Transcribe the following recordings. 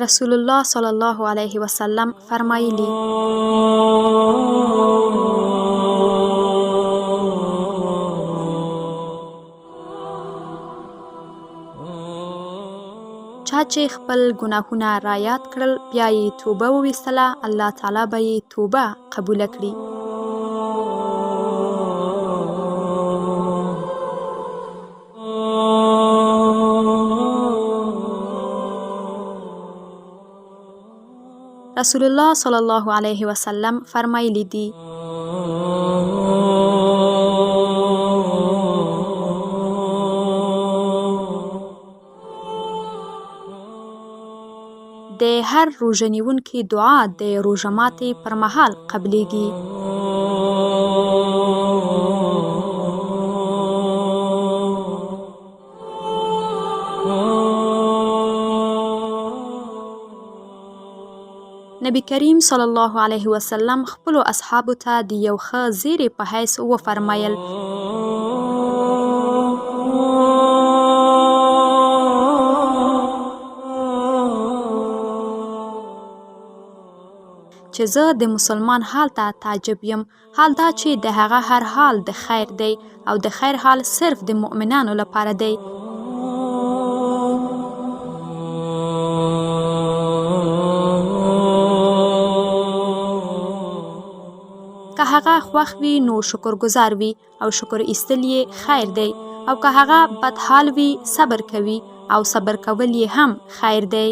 رسول الله صلی الله علیه وسلم فرمایلی: چا چې خپل ګناهونه رایاد کړل بیا یې توبه وویستله، الله تعالی به یې توبه قبوله کړي. رسول الله صلی الله علیه وسلم فرمایلی دي: د هر روژه نیونکي دعا د روژه ماتي پر مهال قبلیږي. نبی کریم صلی الله علیه وسلم خپلو اصحابو ته د یو ښه زیری په حیث وفرمایل: چې زه د مسلمان حال ته تعجب یم، حال دا چې د هغه هر حال د خیر دی او د خیر حال صرف د مؤمنانو لپاره دی. که هغه خوښ وي نو شکرګزار وي او شکر ایستل یې خیر دی، او که هغه بدحال وي صبر کوي او صبر کول یې هم خیر دی.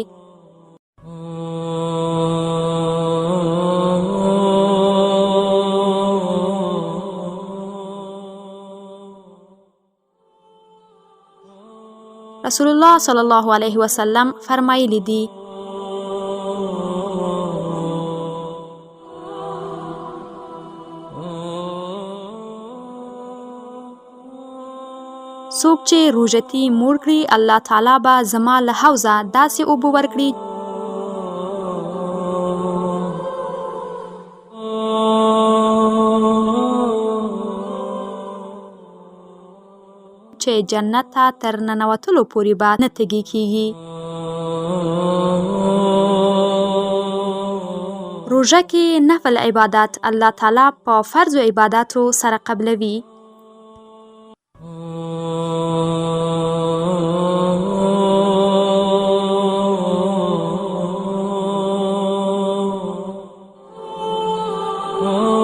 رسول الله صلی الله علیه وسلم فرمایلی دي: څوک چې روژتي موړ کړي الله تعالی به زما له حوضه داسې اوبه ورکړي چې جنت ته تر ننوتلو پورې به نه تږي کیږي. روژه کې نفل عبادت الله تعالی په فرض عباداتو سره قبلوي. Oh